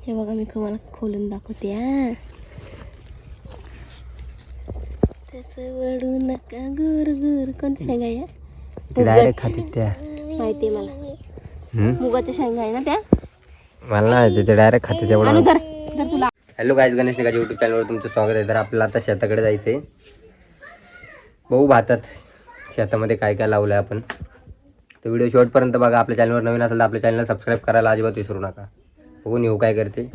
हे बघा मी तुम्हाला खोलून दाखवते हा. त्याचं वडू नका गुर गुर. कोणती शेंगा आहे? माहिती आहे मला. मुगाच्या शेंगा आहे ना त्या. मला नाही ते डायरेक्ट खाते तेवढं. धर तुला. हॅलो गाईज, गणेश निकाच्या यूट्यूब चॅनलवर तुमचं स्वागत आहे. तर आपल्याला आता शेताकडे जायचं आहे. बघू भातात शेतामध्ये काय काय लावलं आहे आपण. तर व्हिडिओ शेवटपर्यंत बघा. आपल्या चॅनलवर नवीन असेल तर आपल्या चॅनलला सबस्क्राईब करायला अजिबात विसरू नका. बघू येऊ काय करते.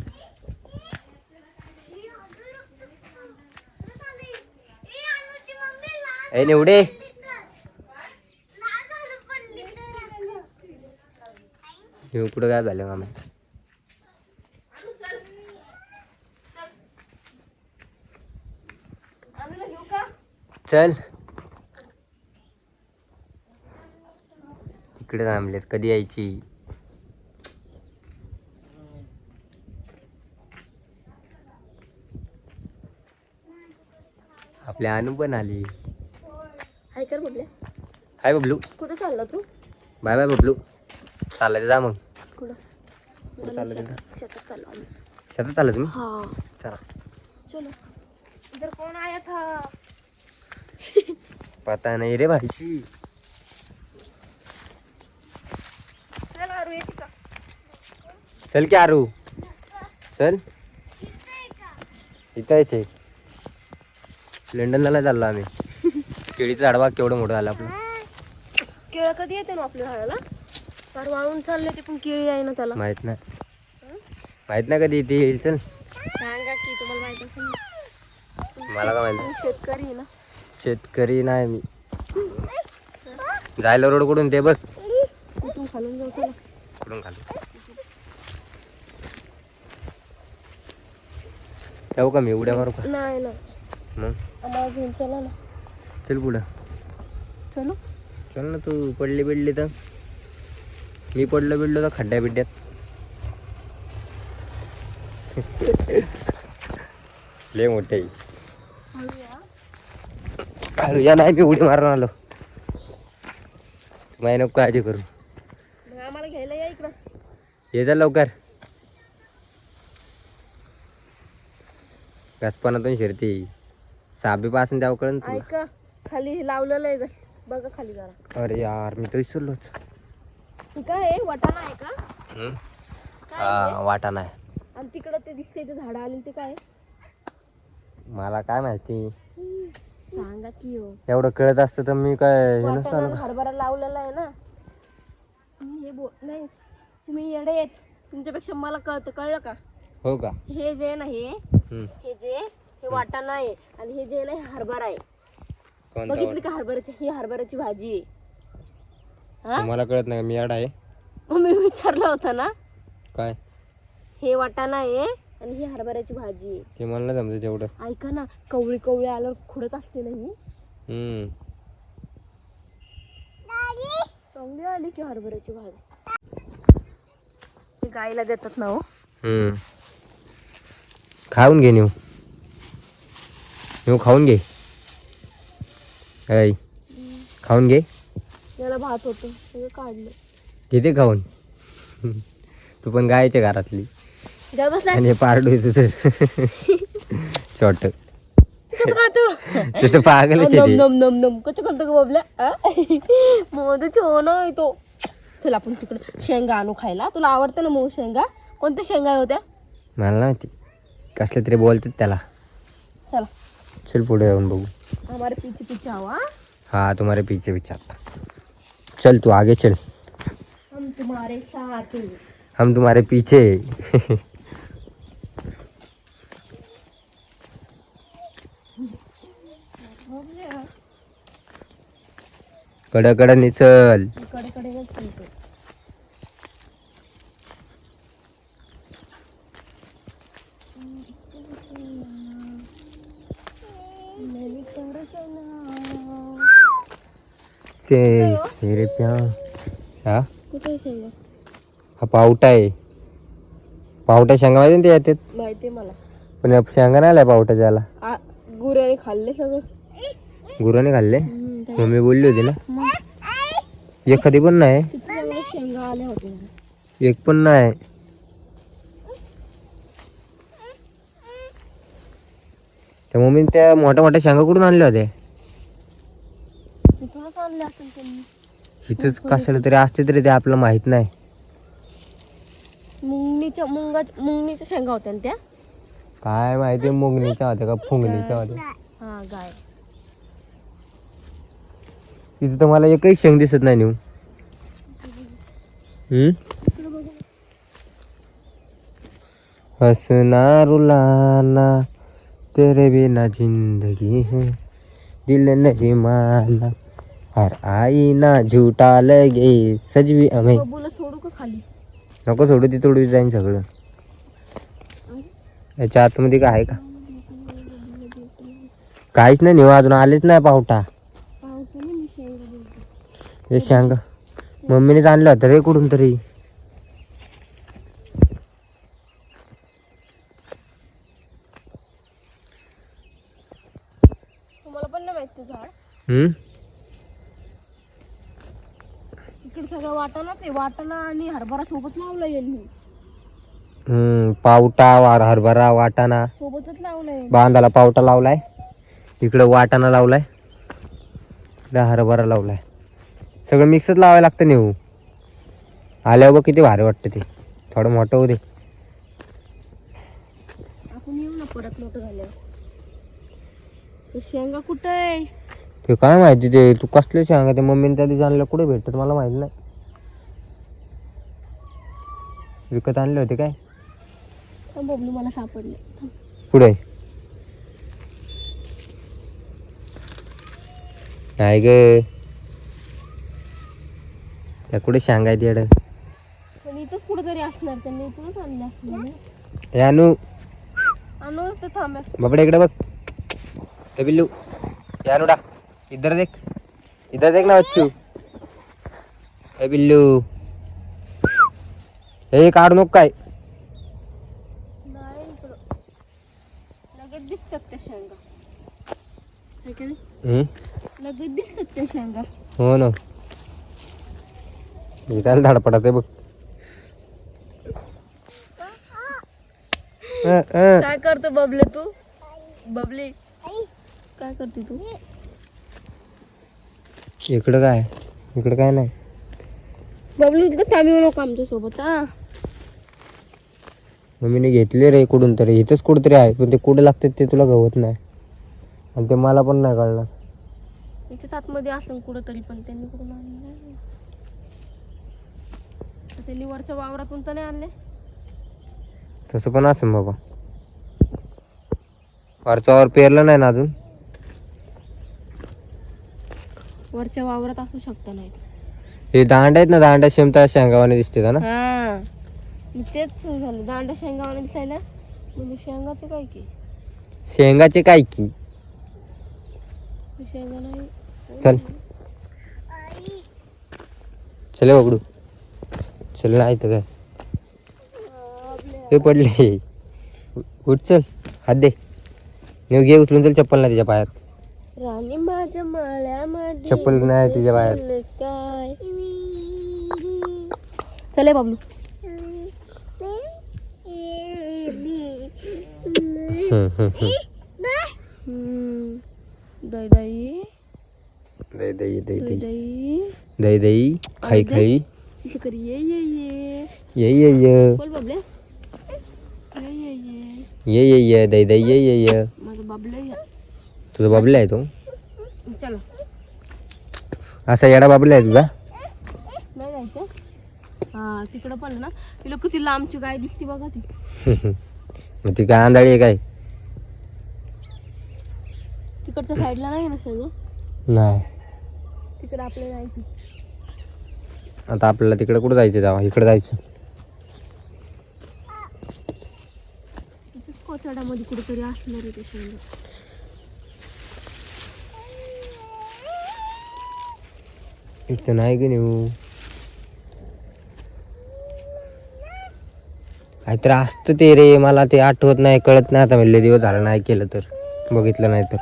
ए निवडे, कुठं काय झालं मामा? चल तिकडे थांबलेत, कधी यायची? आपल्या अनु पण आली. हाय कर बबल्या. हाय बबलू. कुठं चालला तू? Bye bye Bablu. चाललं जा मग. कुठं चाललं ते? शेतात चाललो आम्ही. शेतात चाललं तुम्ही? हाँ चला. चलो. इधर कौन आया था? पता नाही रे भाईची. चल आरू येते का? चल की आरू, चल. इथं यायचे. लंडनला नाही चाललो आम्ही. केळीचं झाड बघ केवढं मोठं झालं आपलं. केळं कधी येते ना आपल्या झाडाला? फार वाळून चालले ते, पण केळी आहे ना त्याला. माहित नाही कधी इथे येईल. चल सांगा की तुम्हाला माहित असेल ना. मला काय माहिती. शेतकरी आहे ना. शेतकरी नाही मी. जायला रोड कुठून ते बघ. कुठून खालून जाऊ चला. कुठून खाली जाऊ का मी? उड्या मारू का? नाही ना, मग आम्हाला घेऊन चला ना. चल पुढं. चलो. चल ना. तू पडली बिडली तर? मी पडलो बिडलो तर खड्ड्या बिड्ड्यात. लय मोठे या नाही. मी उडी मारून आलो. माही नको काळजी करू. आम्हाला घ्यायला या इकडं. ये जा लवकर. गचपानातून शिरती साबी पासून द्यावं कळन तुला. ऐका, खाली लावलेलं आहे बघा खाली जरा. अरे यार मी तर विसरलोच. काय आहे? वाटाणा आहे का? हा वाटाणा आहे. आणि तिकडं ते दिसते ते झाडं आले ते काय? मला काय माहिती. सांगा की हो. एवढं कळत असतं तर मी काय हे नसतं आलो. हरभरा लावलेला आहे ना. हे नाही, तुम्ही येडे आहेत. तुमच्यापेक्षा मला कळलं का? हो का? हे जे ना हे वाटाणा आहे आणि हे जे ना हे हरभरा आहे. बघितली का हरभऱ्याची? ही हरभऱ्याची भाजी आहे. मला कळत नाही. मी याड आहे. मी विचारलं होतं ना. काय? हे वाटाणा आहे आणि ही हरभऱ्याची भाजी आहे. ते मला नाही समजत एवढं. ऐका ना, कवळी कवळी आल्यावर खुडत असते ना ही. चांगली आली की हरभऱ्याची भाजी. ते गाईला देतात ना हो. खाऊन घे. नेऊ खाऊन घे. ऐ खाऊन घे. त्याला भात होतं ते काढलं. किती खाऊन. तू पण गायच्या घरातली. आणि पारडू तुझं छोट. तू पागलच आहे. कसं करतो का बाबल्या? मोद छोना आहे तो. चल आपण तिकडे शेंगा आणू खायला. तुला आवडतं ना मऊ शेंगा? कोणत्या शेंगा होत्या? मला नाही माहिती. कसले तरी बोलतात त्याला. चला चल पुढे जाऊन बघू. हमारे पीछे पीछे आओ. हाँ तुम्हारे पीछे पीछे आता. चल तू आगे चल. हम तुम्हारे साथ हैं. हम तुम्हारे पीछे. कडे कडे निचल. कडे कडे चलतो. ते तेरे प्यार. हा कुठे शेंगा? हा पावटा आहे. पावटा शेंगा माहिती ना ते येतात. माहिती मला. पण या शेंगा नाही आल्या पावटा त्याला. गुराने खाल्ले सगळं. गुराने खाल्ले. मम्मी बोलली होती ना. एखादी पण नाही. शेंगा आल्या होत्या. एक पण नाही. त्या मम्मीने त्या मोठ्या मोठ्या शेंगा कुठून आणल्या होत्या? इथूनच आणले असेल त्यांनी. इथंच कशाला तरी असते तरी ते आपल्याला माहित नाही. मुंगणीच्या शेंगा होत्या ना त्या. काय माहिती मुंगणीच्या होत्या का फुंगणीच्या होत्या. हा गाय. तिथे तर मला एकही शेंग दिसत नाही नेऊ. हसना रुलाना तेरे बिना जिंदगी है दिल नहीं माना हर आईना झूठा लगे सजवी हमें. बबूला सोडू का खाली? नको सोडू, ती तोडू जाईन सगळं. याच्या आतमध्ये काय आहे का? काहीच नाही नेऊ, अजून आलेच नाही पावटा. हे शेंगा मम्मीनेच आणलं होतं रे कुठून तरी. तुम्हाला पण नाही माहिती झाड. इकडे सगळं वाटाणाच आहे. वाटाणा आणि हरभरा सोबत लावला यांनी. पावटा हरभरा वाटाणा सोबतच लावलाय. बांधाला पावटा लावलाय, इकडं वाटाणा लावलाय, इकडं हरभरा लावलाय. सगळं मिक्सच लावायला लागतं नेऊ. आल्यावर बघ किती भारी वाटतं ते. थोडं मोठं होऊ दे. आपण येऊ ना परत मोठं झाल्यावर. शेंगा कुठे आहे? ते काय माहिती, ते तू कसले शेंगा ते मम्मीने त्या दिवशी आणलं कुठे भेटत मला माहित नाही. विकत आणले होते काय? बबलू मला सापडले. पुढे नाही ग, त्या कुठे शेंगा आहेत येडं. पण इथंच कुठेतरी असणार, त्यांनी इथूनच आणले असणार. हे आणू तर थांब्या. बाबडे इकडे बघ. हे बिल्लू हे आणू टाक. इधर देख, इधर देख ना बच्चू. हे बिल्लू हे काढू नको काय. नाही इकडं लगेच दिसतात त्या शेंगा. है की नाही? लगेच दिसतात त्या शेंगा. हो ना, हे काय धडपडत आहे बघ. काय करतो बबले तू? बबली काय करते तू? इकडं काय, इकडं काय नाही. बबलू तिथं थांबू नको आमच्या सोबत. हा मम्मीने घेतले रे कुठून तरी. इथंच कुठंतरी आहे, पण ते कुठे लागते ते तुला गवत नाही आणि ते मला पण नाही कळणार. इथेच आतमध्ये असं कुठं तरी, पण त्यांनी कुठून आणले? त्यांनी वरच्या वावरातून तर नाही आणले. तसं पण असेल बाबा. वरच्यावर पेरलं नाही ना अजून. वरच्या वावरात असू शकतं. नाही हे दांड्या आहेत ना, दांड्या शेमता शेंगावाने दिसते ना. हा मग तेच झालं. दांडा शेंगावाने दिसायला म्हणजे शेंगाचं काय की? शेंगाचे काय की? शेंगा नाही. चल चले उघडू. चल नाही तर काय हे पडले. उठ चल, हात दे. नेऊ घे उचलून. चल चप्पल नाही तिच्या पायात. राणी माझ्या माळ्यामध्ये चप्पल नाही तिच्या पायात. काय चले बबलू. दही दही दही दही दही दही दही दही दही खाई खाई इसे कर. ये ये ये ये बोल बबले. ये ये ये दही दही ये. माझा बबले या. तुझा बाबला आहे तो. चला असा येडा बाबला आहे तुझा. नाही जायचं. हा तिकडं पण ना तिला किती लांबची गाय दिसते बघा ती. मग ती काय आंधळी आहे काय? तिकडच्या साईडला नाही ना सगळं. नाही, तिकडे आपल्याला जायचं. आता आपल्याला तिकडे कुठं जायचं? जावा इकडे जायचं. कोथाड्यामध्ये कुठेतरी असणार आहे ते शेंगा. इथं नाही ग नेऊ. काहीतरी असतं ते रे, मला ते आठवत नाही, कळत नाही. आता म्हणले दिवस झाला नाही केलं तर, बघितलं नाही तर.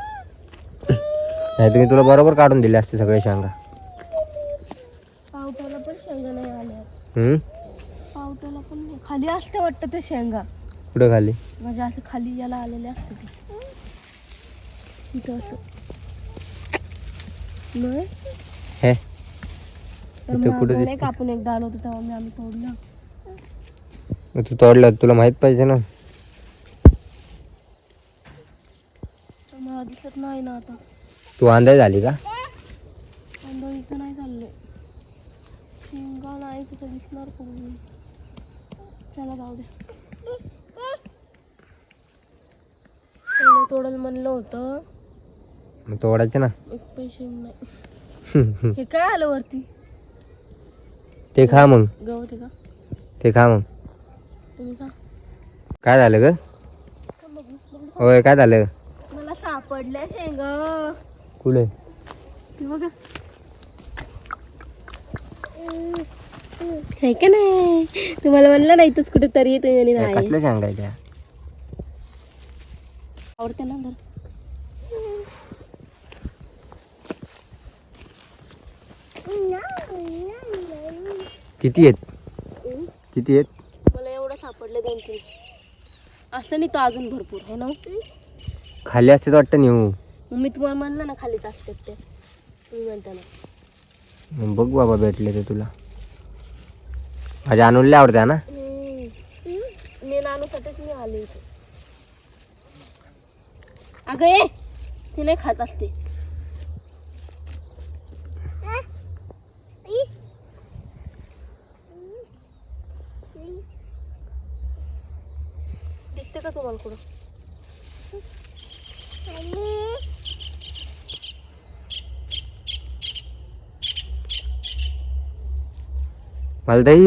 नाही तर मी तुला बरोबर काढून दिले असते सगळे शेंगा. पावट्याला पण शेंगा नाही आल्या. पावट्याला पण नाही. खाली असते वाटतं ते शेंगा. कुठं खाली? म्हणजे असं खाली याला आलेले असते ते. इथं असं नाही हे तर इथं कुठं नाही दिसतं? का आपण एकदा आलो होतो तेव्हा आम्ही तोडलं. मग तू तोडलं तुला माहित पाहिजे ना. तर मला दिसत नाही ना आता. तू अंदाज झाली का? अंदाज इथं नाही चाललंय. शेंगा नाही तिथं दिसणार कोण. चला जाऊ दे. पहिलं तोडायला म्हणलं होतं मग तोडायचे ना. एक पैसे नाही. हे काय आलं वरती? ते खा मग. गवत आहे का? ते खा मग. तुम्ही का? काय झालं ग? होय काय झालं? मला सापडल्या शेंगा. कुठे? हे बघा. आहे का नाही? तुम्हाला म्हणलं नाही इथंच कुठेतरी तुम्ही नाही. कसल्या सांगायच्या? आवडते ना बरं. किती आहेत? किती आहेत? मला एवढं सापडले 2-3. असं नाही तर अजून भरपूर आहे ना. खाली असते वाटतं नेऊ. मग मी तुम्हाला म्हणलं ना खालीच असतात ते. तुम्ही म्हणता ना. मग बघ बाबा भेटले ते तुला. माझ्या अनुला आवडत्या ना. मी नानूसाठीच मी आले इथे. अगं ये ती नाही खात असते. दिसते का तुम्हाला कुठं?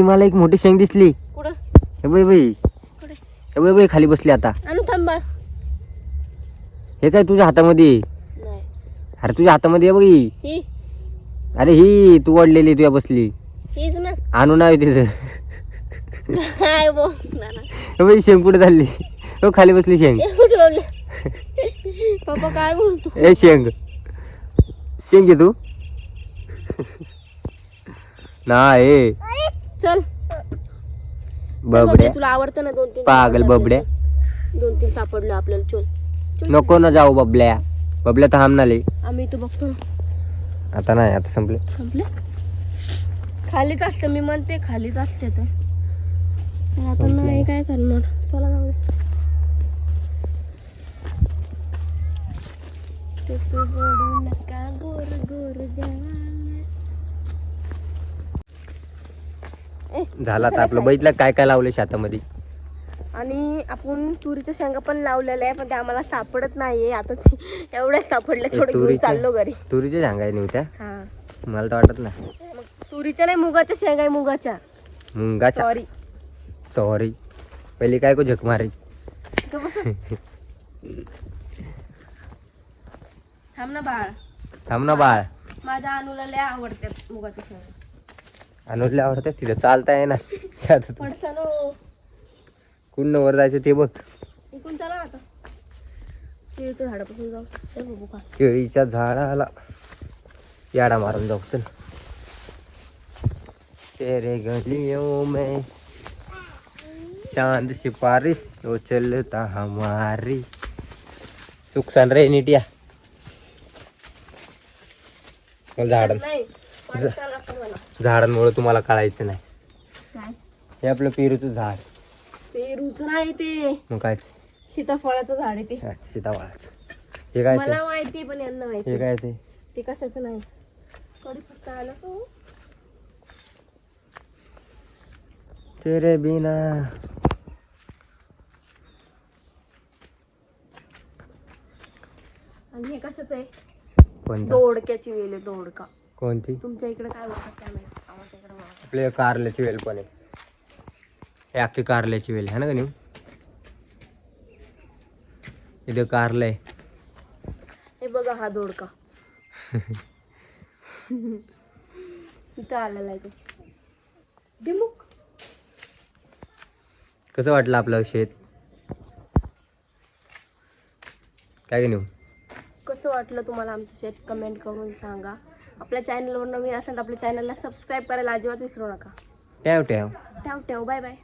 मला एक मोठी शेंग दिसली. कुठं? हे बाई कुठे? हे बाई खाली बसली आता. आणू थांबा. हे काय तुझ्या हातामध्ये? नाही अरे तुझ्या हातामध्ये आहे बघी. ही अरे ही तू वाढलेली तुझ्या बसली. हीच ना. आणू नाव तिचं. काय बोलणार? हे बाई शेंग कुठे चालली? हो खाली बसली शेंग. पप्पा काय बोलतो? ए शेंग शेंग घे तू. नाही चल बबड्या तुला आवडतं ना 2-3 पागल बबड्या. 2-3 सापडलं आपल्याला. चल नको ना जाऊ बबल्या. बबल्या तर थांबणाले. आम्ही इथं बघतो ना. आता नाही आता संपले. संपले. खालीच असतं मी म्हणते खालीच असते तर. पण आता नाही काय करणार. चला जाऊ दे. त्याचं गोडू नका गोर गोर जावाला. झालं आता आपलं. बघितलं काय काय लावलं शेतामध्ये. आणि आपण तुरीच्या शेंगा पण लावलेल्या आहे पण ते आम्हाला सापडत नाहीये आता. एवढ्याच सापडल्या. थोडं घेऊन चाललो घरी. तुरीच्या झांगाय नव्हत्या. हा मला तर वाटत नाही. मग तुरीच्या नाही मुगाच्या शेंगा आहे. मुगाच्या. मुंगाच्या. Sorry sorry. पहिली काय को झक मारी. थांब ना बाळ. थांब ना बाळ. माझ्या अनुला लय आवडतात मुगाच्या शेंगा. अनुजला आवडते तिथं चालता आहे ना. पडसानो कुठं वर जायचं ते बघ. इकडून चला आता. केळीच्या झाडापासून जाऊ. चल बघू का. केळीच्या झाडाला याडा मारून जाऊ. चल. तेरे गलियों में चांद सिपारिश वो चलता हमारी. चुक सान रे नीट या. झाड नाही पडसाल असं मला. झाडांमुळे तुम्हाला कळायचं नाही. काय हे आपलं पेरूचं झाड. पेरूचं नाही ते. मग काय सीताफळाचं झाड आहे ते. सीताफळाचं. हे काय ते? मला माहिती पण यांना माहिती. हे काय ते? ते कशाचं नाही. कढीपत्ता आला तो. तेरे बिना. आणि हे कशाचं आहे? कोणतं? दोडक्याची वेल आहे. दोडका. कोणती? तुमच्या इकडे काय बोलतात काय माहिती. आमच्या इकडे बोलतात. आपल्या कारल्याची वेल पण आहे. हे अख्खी कारल्याची वेल आहे ना का नाही. इथं कारलं आहे. हे बघा हा दोडका. इथं आलेला आहे तो. दिमुक. कसं वाटलं आपलं शेत? काय नाही. कसं वाटलं तुम्हाला आमचं शेत कमेंट करून सांगा. आपल्या चॅनलवर नवीन असेल तर आपल्या चॅनलला सबस्क्राईब करायला अजिबात विसरू नका. ठेव ठेव. ठेव ठेव. Bye bye.